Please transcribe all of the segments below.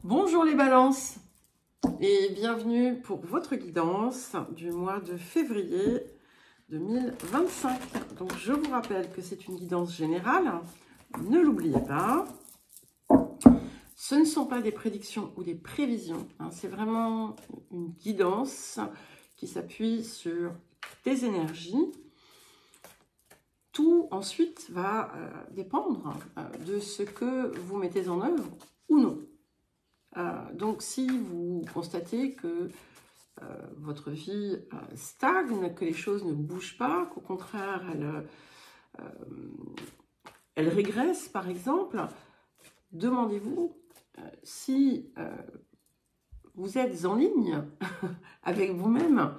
Bonjour les balances et bienvenue pour votre guidance du mois de février 2025. Donc je vous rappelle que c'est une guidance générale, ne l'oubliez pas. Ce ne sont pas des prédictions ou des prévisions, hein, c'est vraiment une guidance qui s'appuie sur des énergies. Tout ensuite va dépendre de ce que vous mettez en œuvre ou non. Donc, si vous constatez que votre vie stagne, que les choses ne bougent pas, qu'au contraire, elles régressent, par exemple, demandez-vous si vous êtes en ligne avec vous-même.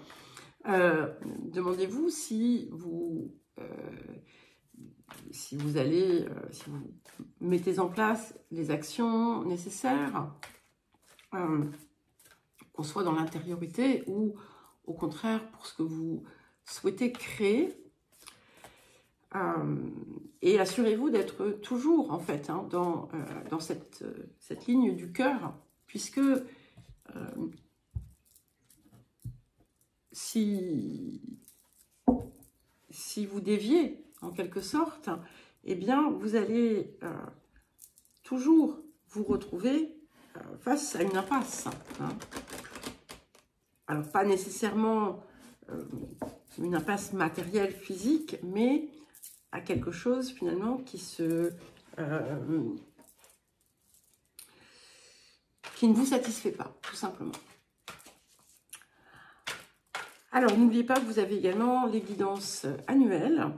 Demandez-vous si vous mettez en place les actions nécessaires, qu'on soit dans l'intériorité ou au contraire pour ce que vous souhaitez créer. Et assurez-vous d'être toujours en fait dans cette ligne du cœur, puisque si vous déviez en quelque sorte, eh bien vous allez toujours vous retrouver face à une impasse. Alors, pas nécessairement une impasse matérielle, physique, mais à quelque chose, finalement, qui ne vous satisfait pas, tout simplement. Alors, n'oubliez pas que vous avez également les guidances annuelles.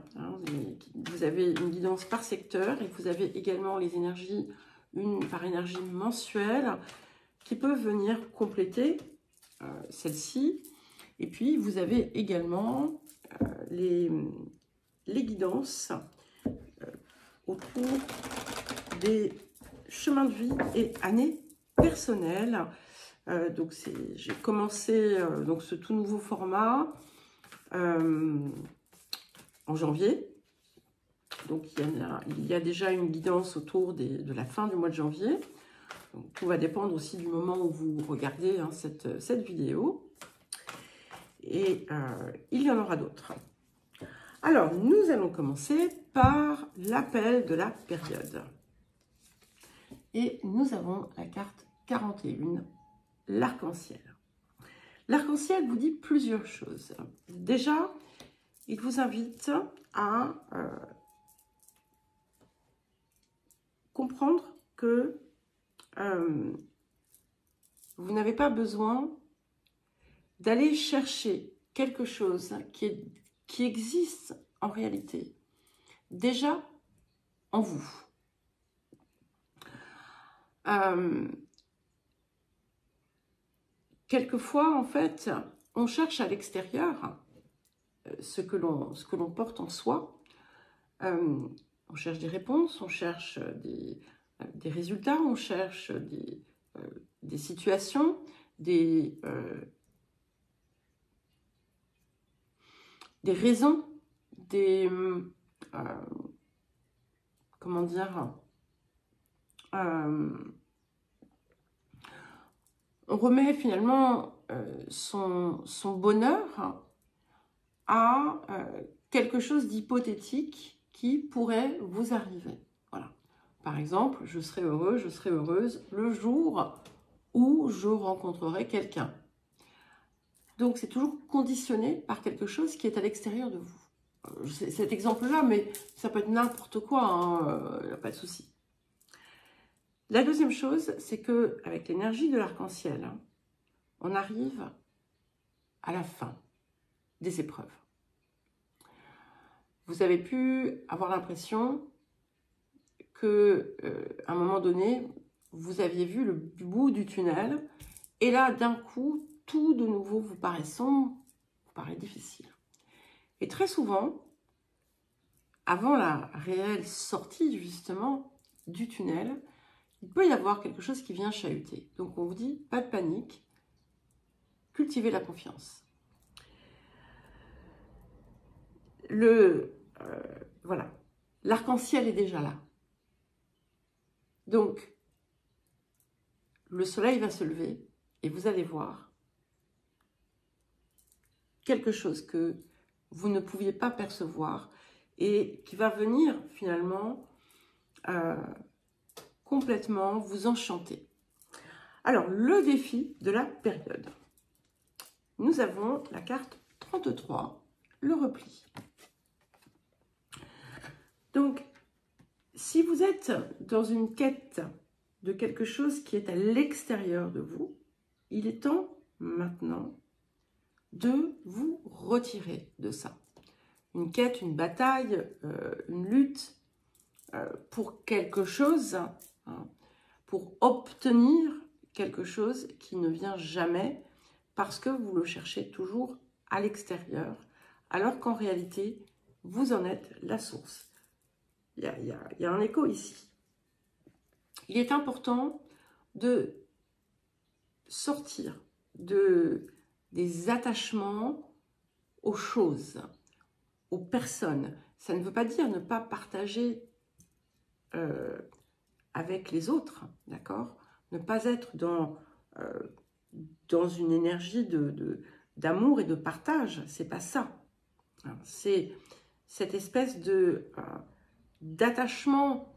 Vous avez une guidance par secteur et vous avez également les énergies par énergie mensuelle qui peuvent venir compléter celle-ci. Et puis, vous avez également les guidances autour des chemins de vie et années personnelles. Donc, j'ai commencé donc ce tout nouveau format en janvier. Donc, il y a déjà une guidance autour de la fin du mois de janvier. Donc, tout va dépendre aussi du moment où vous regardez cette vidéo. Et il y en aura d'autres. Alors, nous allons commencer par l'appel de la période. Et nous avons la carte 41, l'arc-en-ciel. L'arc-en-ciel vous dit plusieurs choses. Déjà, il vous invite à comprendre que vous n'avez pas besoin d'aller chercher quelque chose qui existe en réalité déjà en vous. Quelquefois, en fait, on cherche à l'extérieur ce que l'on porte en soi. On cherche des réponses, on cherche des résultats, on cherche des situations, des raisons, comment dire, on remet finalement son bonheur à quelque chose d'hypothétique qui pourrait vous arriver. Voilà. Par exemple, je serai heureux, je serai heureuse le jour où je rencontrerai quelqu'un. Donc, c'est toujours conditionné par quelque chose qui est à l'extérieur de vous. Cet exemple-là, mais ça peut être n'importe quoi, il n'y a pas de souci. La deuxième chose, c'est qu'avec l'énergie de l'arc-en-ciel, on arrive à la fin des épreuves. Vous avez pu avoir l'impression qu'à un moment donné, vous aviez vu le bout du tunnel, et là, d'un coup, tout de nouveau vous paraît sombre, vous paraît difficile. Et très souvent, avant la réelle sortie justement du tunnel, il peut y avoir quelque chose qui vient chahuter. Donc on vous dit, pas de panique, cultivez la confiance. Voilà, l'arc-en-ciel est déjà là. Donc, le soleil va se lever et vous allez voir quelque chose que vous ne pouviez pas percevoir et qui va venir finalement complètement vous enchanter. Alors, le défi de la période. Nous avons la carte 33, le repli. Donc, si vous êtes dans une quête de quelque chose qui est à l'extérieur de vous, il est temps maintenant de vous retirer de ça. Une quête, une bataille, une lutte pour quelque chose, hein, pour obtenir quelque chose qui ne vient jamais parce que vous le cherchez toujours à l'extérieur, alors qu'en réalité, vous en êtes la source. Il y a un écho ici. Il est important de sortir des attachements aux choses, aux personnes. Ça ne veut pas dire ne pas partager avec les autres, d'accord? Ne pas être dans une énergie d'amour et de partage, c'est pas ça. C'est cette espèce d'attachement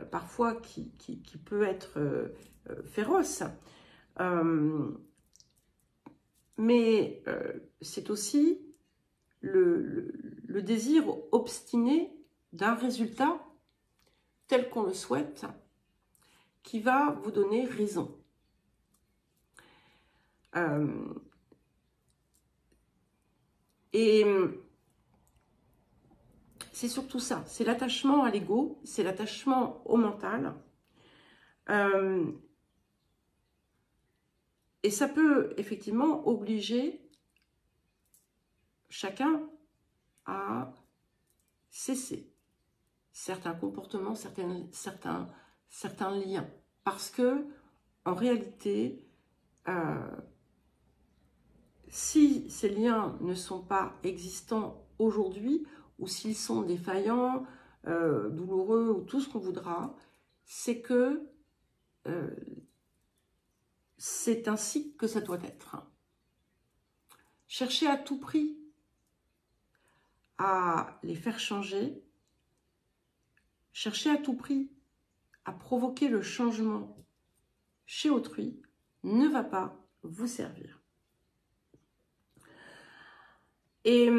parfois qui peut être féroce, mais c'est aussi le désir obstiné d'un résultat tel qu'on le souhaite, qui va vous donner raison. Et c'est surtout ça, c'est l'attachement à l'ego, c'est l'attachement au mental. Et ça peut effectivement obliger chacun à cesser certains comportements, certains liens. Parce que, en réalité, si ces liens ne sont pas existants aujourd'hui, ou s'ils sont défaillants, douloureux, ou tout ce qu'on voudra, c'est que c'est ainsi que ça doit être. Cherchez à tout prix à les faire changer, cherchez à tout prix à provoquer le changement chez autrui, ne va pas vous servir. Et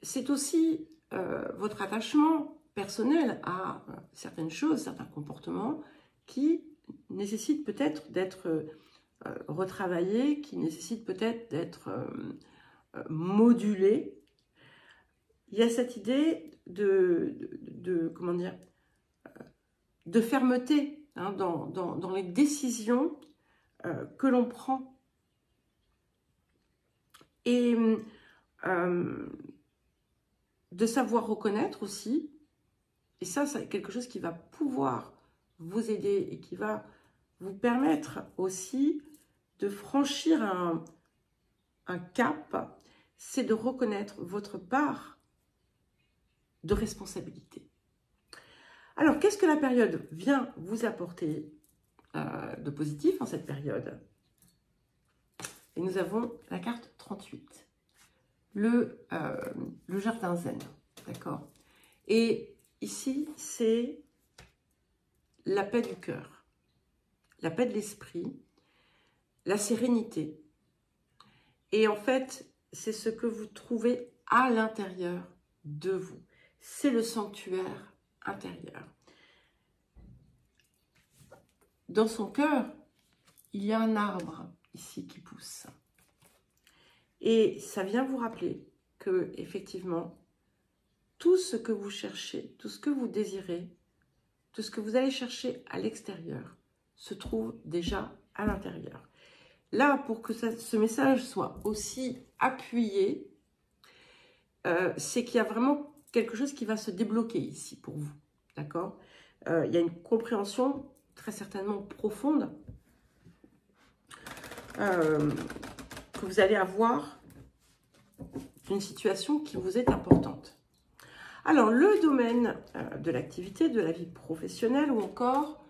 c'est aussi votre attachement personnel à certaines choses, certains comportements qui nécessitent peut-être d'être retravaillés, qui nécessitent peut-être d'être modulés. Il y a cette idée comment dire, de fermeté hein, dans les décisions que l'on prend. Et de savoir reconnaître aussi, et ça c'est quelque chose qui va pouvoir vous aider et qui va vous permettre aussi de franchir un cap, c'est de reconnaître votre part de responsabilité. Alors, qu'est-ce que la période vient vous apporter de positif en cette période? Et nous avons la carte 38, le jardin zen, d'accord? Et ici, c'est la paix du cœur, la paix de l'esprit, la sérénité. Et en fait, c'est ce que vous trouvez à l'intérieur de vous. C'est le sanctuaire intérieur. Dans son cœur, il y a un arbre ici qui pousse. Et ça vient vous rappeler que, effectivement, tout ce que vous cherchez, tout ce que vous désirez, tout ce que vous allez chercher à l'extérieur se trouve déjà à l'intérieur. Là, pour que ce message soit aussi appuyé, c'est qu'il y a vraiment quelque chose qui va se débloquer ici pour vous, d'accord? Il y a une compréhension très certainement profonde que vous allez avoir d'une situation qui vous est importante. Alors, le domaine de l'activité, de la vie professionnelle ou encore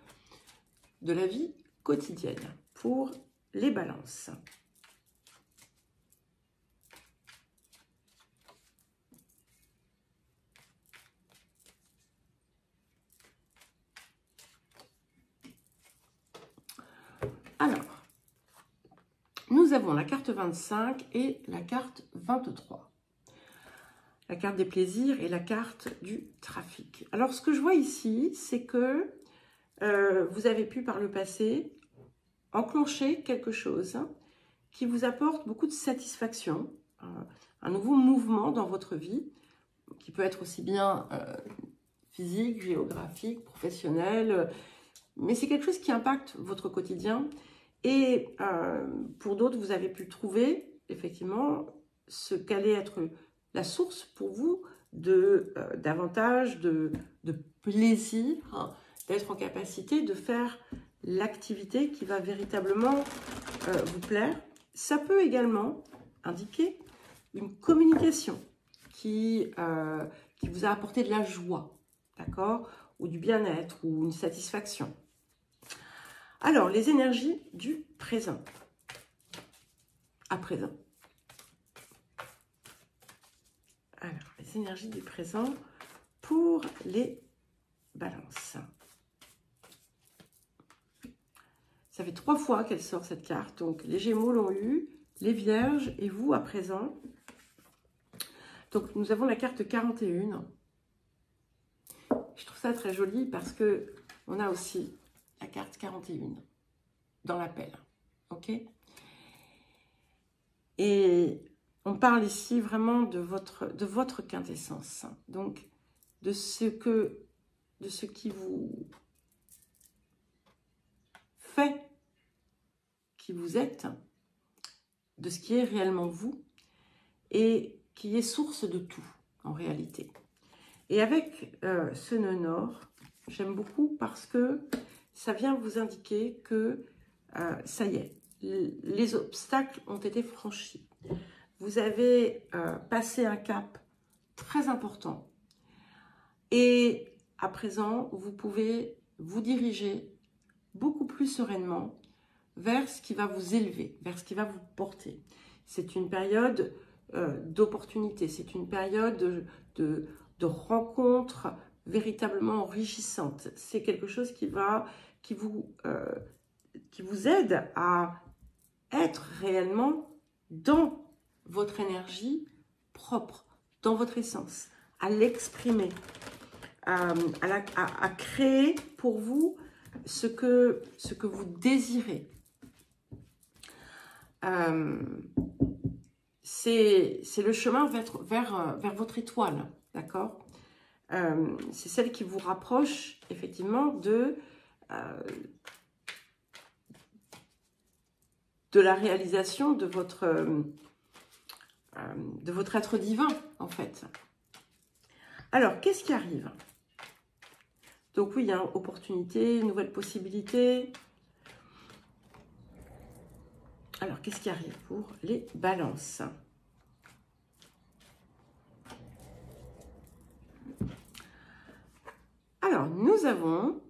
de la vie quotidienne pour les balances. Alors, nous avons la carte 25 et la carte 23. La carte des plaisirs et la carte du trafic. Alors, ce que je vois ici, c'est que vous avez pu par le passé enclencher quelque chose qui vous apporte beaucoup de satisfaction, un nouveau mouvement dans votre vie, qui peut être aussi bien physique, géographique, professionnel, mais c'est quelque chose qui impacte votre quotidien. Et pour d'autres, vous avez pu trouver effectivement ce qu'allait être la source pour vous de davantage de plaisir, hein, d'être en capacité de faire l'activité qui va véritablement vous plaire. Ça peut également indiquer une communication qui vous a apporté de la joie, d'accord, ou du bien-être, ou une satisfaction. Alors, les énergies du présent. À présent. Alors, les énergies du présent pour les balances. Ça fait 3 fois qu'elle sort cette carte. Donc, les Gémeaux l'ont eu, les Vierges et vous à présent. Donc, nous avons la carte 41. Je trouve ça très joli parce que on a aussi la carte 41 dans l'appel. Ok? Et on parle ici vraiment de votre quintessence. Donc, de ce qui vous fait qui vous êtes, de ce qui est réellement vous et qui est source de tout en réalité. Et avec ce nœud nord, j'aime beaucoup parce que ça vient vous indiquer que ça y est, les obstacles ont été franchis. Vous avez passé un cap très important et à présent, vous pouvez vous diriger beaucoup plus sereinement vers ce qui va vous élever, vers ce qui va vous porter. C'est une période d'opportunité, c'est une période de rencontres véritablement enrichissantes. C'est quelque chose qui vous aide à être réellement dans votre énergie propre, dans votre essence, à l'exprimer, à créer pour vous ce que vous désirez. C'est le chemin vers votre étoile, d'accord? C'est celle qui vous rapproche effectivement de la réalisation de votre être divin, en fait. Alors, qu'est-ce qui arrive? Donc oui, il y a une opportunité, une nouvelle possibilité. Alors, qu'est-ce qui arrive pour les balances? Alors, nous avons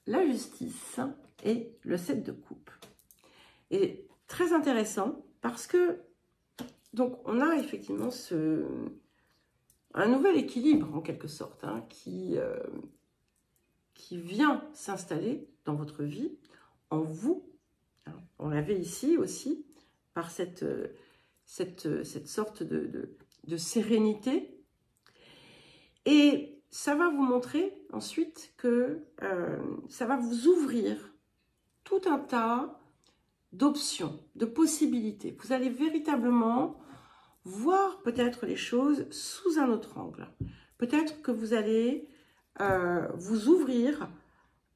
la justice et le 7 de coupe. Et très intéressant parce que, donc, on a effectivement un nouvel équilibre, en quelque sorte, hein, qui vient s'installer dans votre vie, en vous. On l'avait ici aussi, par cette sorte de sérénité. Et ça va vous montrer ensuite que ça va vous ouvrir tout un tas d'options, de possibilités. Vous allez véritablement voir peut-être les choses sous un autre angle. Peut-être que vous allez vous ouvrir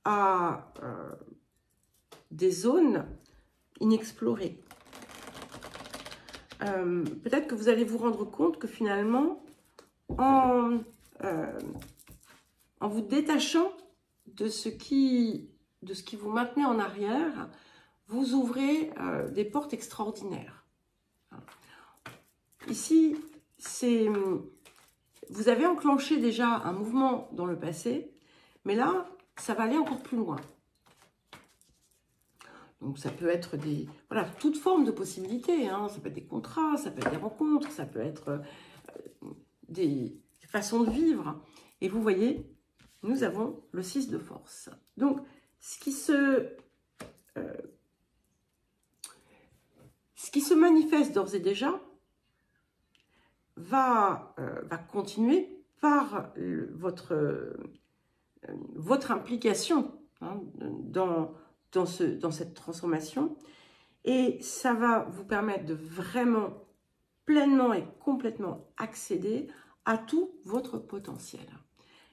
à des zones inexplorées. Peut-être que vous allez vous rendre compte que finalement, en vous détachant de ce qui vous maintenait en arrière, vous ouvrez des portes extraordinaires. Ici, vous avez enclenché déjà un mouvement dans le passé, mais là, ça va aller encore plus loin. Donc ça peut être voilà, toute forme de possibilités, hein. Ça peut être des contrats, ça peut être des rencontres, ça peut être des façons de vivre. Et vous voyez, nous avons le 6 de force. Donc, ce qui se manifeste d'ores et déjà va continuer par votre implication, hein, dans cette transformation. Et ça va vous permettre de vraiment pleinement et complètement accéder à tout votre potentiel.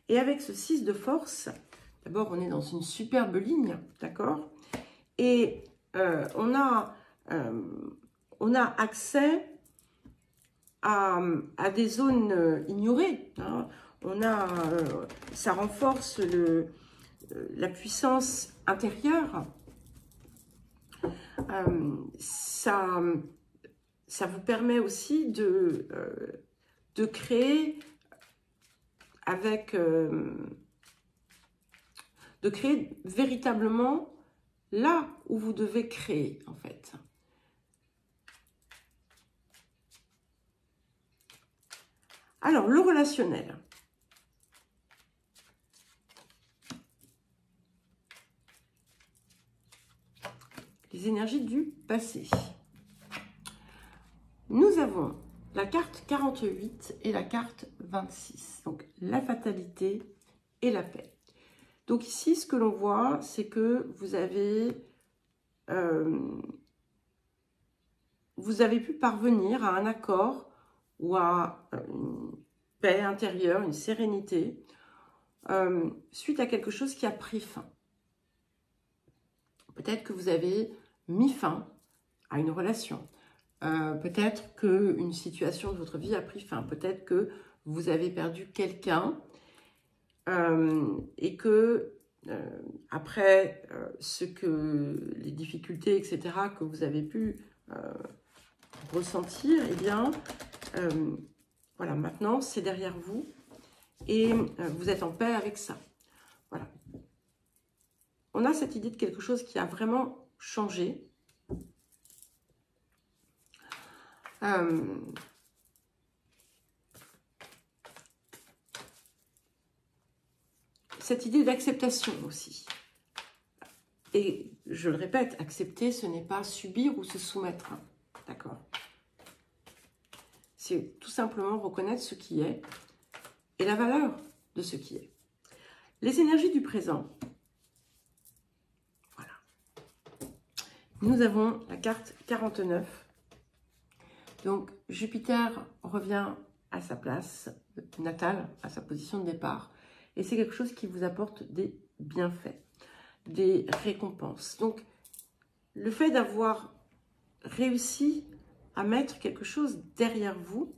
Et avec ce 6 de force, d'abord on est dans une superbe ligne, d'accord? Et on a accès à des zones ignorées, hein. Ça renforce la puissance intérieure. Ça vous permet aussi de créer de créer véritablement là où vous devez créer, en fait. Alors, le relationnel. Les énergies du passé. Nous avons la carte 48 et la carte 26. Donc, la fatalité et la paix. Donc ici, ce que l'on voit, c'est que vous avez pu parvenir à un accord ou à une paix intérieure, une sérénité, suite à quelque chose qui a pris fin. Peut-être que vous avez mis fin à une relation. Peut-être qu'une situation de votre vie a pris fin. Peut-être que vous avez perdu quelqu'un et que après les difficultés, etc., que vous avez pu ressentir, eh bien, voilà, maintenant, c'est derrière vous et vous êtes en paix avec ça. Voilà. On a cette idée de quelque chose qui a vraiment changé. Cette idée d'acceptation aussi. Et je le répète, accepter, ce n'est pas subir ou se soumettre. D'accord? C'est tout simplement reconnaître ce qui est et la valeur de ce qui est. Les énergies du présent. Voilà. Nous avons la carte 49. Donc, Jupiter revient à sa place natale, à sa position de départ. Et c'est quelque chose qui vous apporte des bienfaits, des récompenses. Donc, le fait d'avoir réussi à mettre quelque chose derrière vous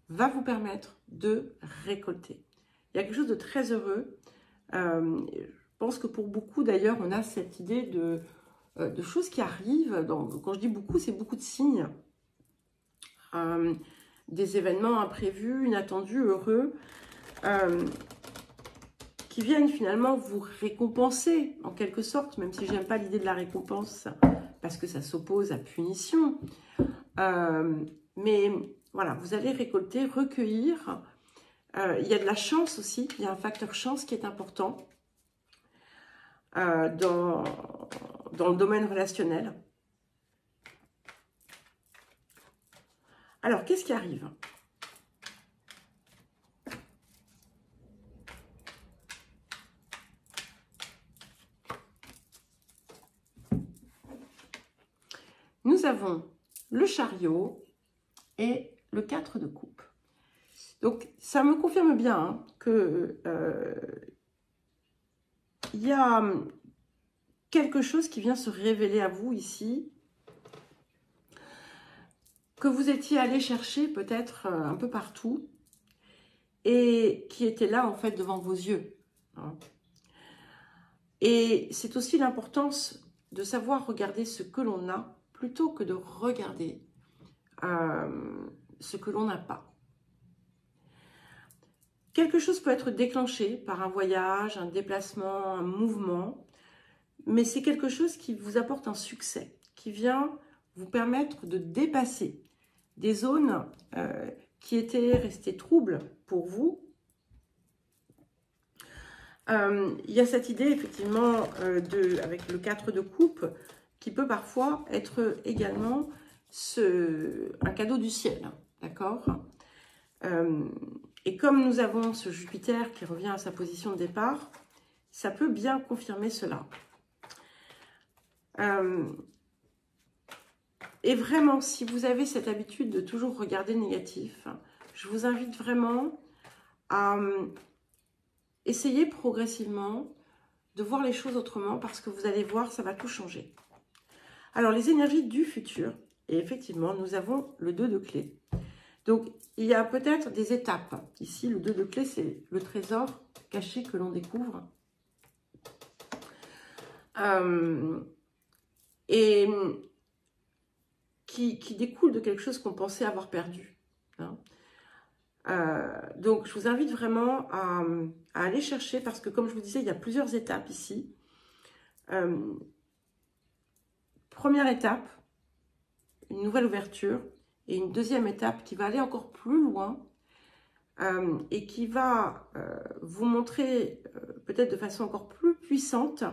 va vous permettre de récolter. Il y a quelque chose de très heureux. Je pense que pour beaucoup, d'ailleurs, on a cette idée de choses qui arrivent. Quand je dis beaucoup, c'est beaucoup de signes. Des événements imprévus, inattendus, heureux, qui viennent finalement vous récompenser, en quelque sorte, même si je n'aime pas l'idée de la récompense, parce que ça s'oppose à punition. Mais voilà, vous allez récolter, recueillir. Il y a de la chance aussi, il y a un facteur chance qui est important dans le domaine relationnel. Alors, qu'est-ce qui arrive ? Nous avons le chariot et le 4 de coupe. Donc, ça me confirme bien, hein, que il y a quelque chose qui vient se révéler à vous ici, que vous étiez allé chercher peut-être un peu partout et qui était là en fait devant vos yeux, hein. Et c'est aussi l'importance de savoir regarder ce que l'on a plutôt que de regarder ce que l'on n'a pas. Quelque chose peut être déclenché par un voyage, un déplacement, un mouvement, mais c'est quelque chose qui vous apporte un succès, qui vient vous permettre de dépasser des zones qui étaient restées troubles pour vous. Il y a cette idée, effectivement, avec le 4 de coupe, qui peut parfois être également un cadeau du ciel, d'accord? Et comme nous avons ce Jupiter qui revient à sa position de départ, ça peut bien confirmer cela. Et vraiment, si vous avez cette habitude de toujours regarder le négatif, je vous invite vraiment à essayer progressivement de voir les choses autrement, parce que vous allez voir, ça va tout changer. Alors, les énergies du futur, et effectivement, nous avons le 2 de clé. Donc, il y a peut-être des étapes. Ici, le 2 de clé, c'est le trésor caché que l'on découvre. Et qui découle de quelque chose qu'on pensait avoir perdu. Hein. Donc, je vous invite vraiment à aller chercher, parce que comme je vous disais, il y a plusieurs étapes ici. Première étape, une nouvelle ouverture, et une deuxième étape qui va aller encore plus loin et qui va vous montrer peut-être de façon encore plus puissante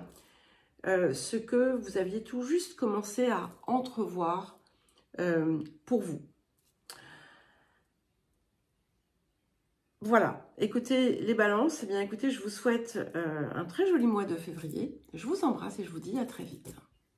ce que vous aviez tout juste commencé à entrevoir pour vous. Voilà, écoutez les balances, eh bien écoutez, je vous souhaite un très joli mois de février. Je vous embrasse et je vous dis à très vite.